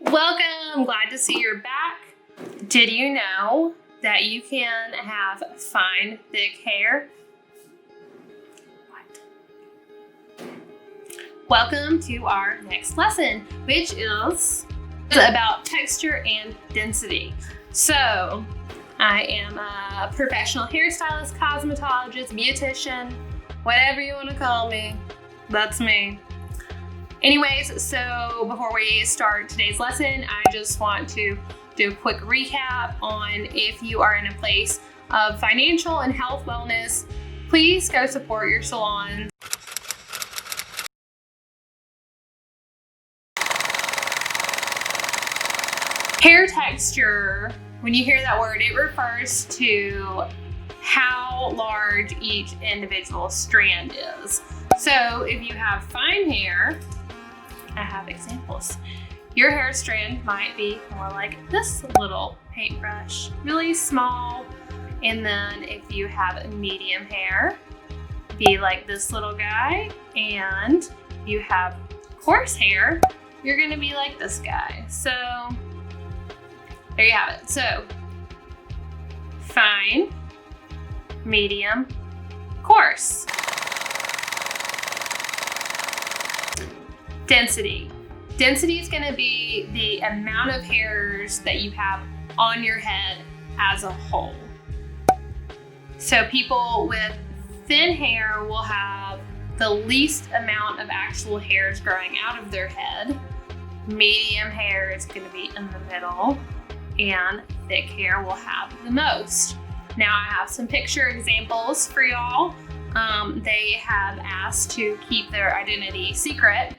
Welcome, glad to see you're back. Did you know that you can have fine, thick hair? What? Welcome to our next lesson, which is about texture and density. So, I am a professional hairstylist, cosmetologist, beautician, whatever you want to call me, that's me. Anyways, so before we start today's lesson, I just want to do a quick recap on if you are in a place of financial and health wellness, please go support your salon. Hair texture, when you hear that word, it refers to how large each individual strand is. So if you have fine hair, I have examples. Your hair strand might be more like this little paintbrush, really small. And then if you have medium hair, be like this little guy. And you have coarse hair, you're gonna be like this guy. So there you have it. So fine, medium, coarse. Density. Density is going to be the amount of hairs that you have on your head as a whole. So people with thin hair will have the least amount of actual hairs growing out of their head. Medium hair is going to be in the middle, and thick hair will have the most. Now I have some picture examples for y'all. They have asked to keep their identity secret,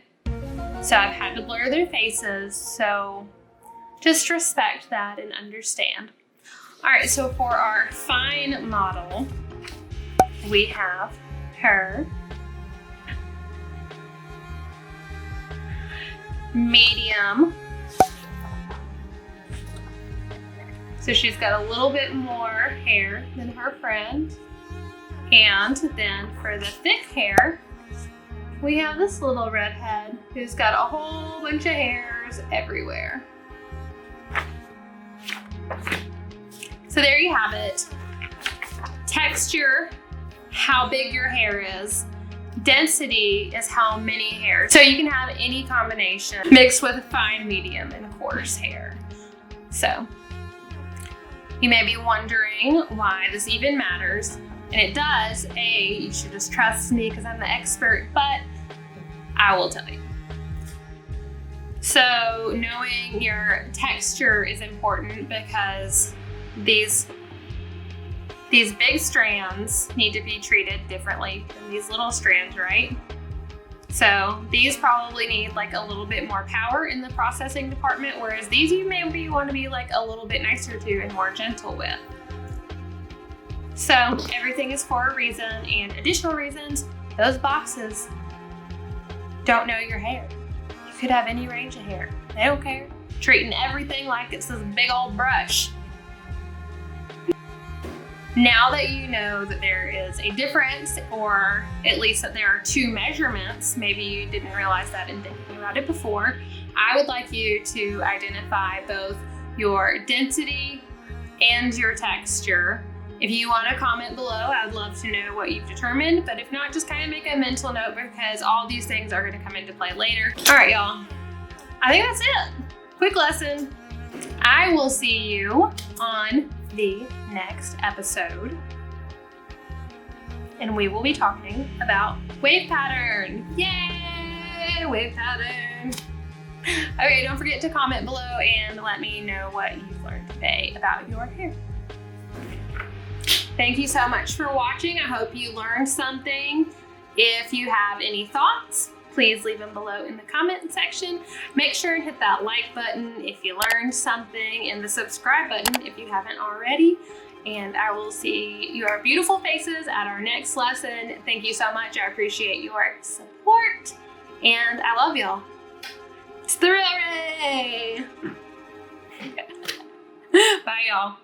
so I've had to blur their faces, so just respect that and understand. All right, so for our fine model, we have her. Medium. So she's got a little bit more hair than her friend. And then for the thick hair, we have this little redhead who's got a whole bunch of hairs everywhere. So there you have it. Texture, how big your hair is. Density is how many hairs. So you can have any combination mixed with fine, medium, and coarse hair. So you may be wondering why this even matters. And it does. You should just trust me because I'm the expert, but I will tell you. So knowing your texture is important because these big strands need to be treated differently than these little strands, right? So these probably need like a little bit more power in the processing department, whereas these you maybe want to be like a little bit nicer to and more gentle with. So everything is for a reason, and additional reasons, those boxes don't know your hair. You could have any range of hair. They don't care. Treating everything like it's this big old brush. Now that you know that there is a difference, or at least that there are two measurements, maybe you didn't realize that in thinking about it before, I would like you to identify both your density and your texture. If you want to comment below, I would love to know what you've determined, but if not, just kind of make a mental note because all these things are going to come into play later. All right, y'all. I think that's it. Quick lesson. I will see you on the next episode, and we will be talking about wave pattern. Yay, wave pattern. Okay, don't forget to comment below and let me know what you've learned today about your hair. Thank you so much for watching. I hope you learned something. If you have any thoughts, please leave them below in the comment section. Make sure and hit that like button if you learned something, and the subscribe button if you haven't already. And I will see your beautiful faces at our next lesson. Thank you so much. I appreciate your support, and I love y'all. It's TheReelRae. Bye, y'all.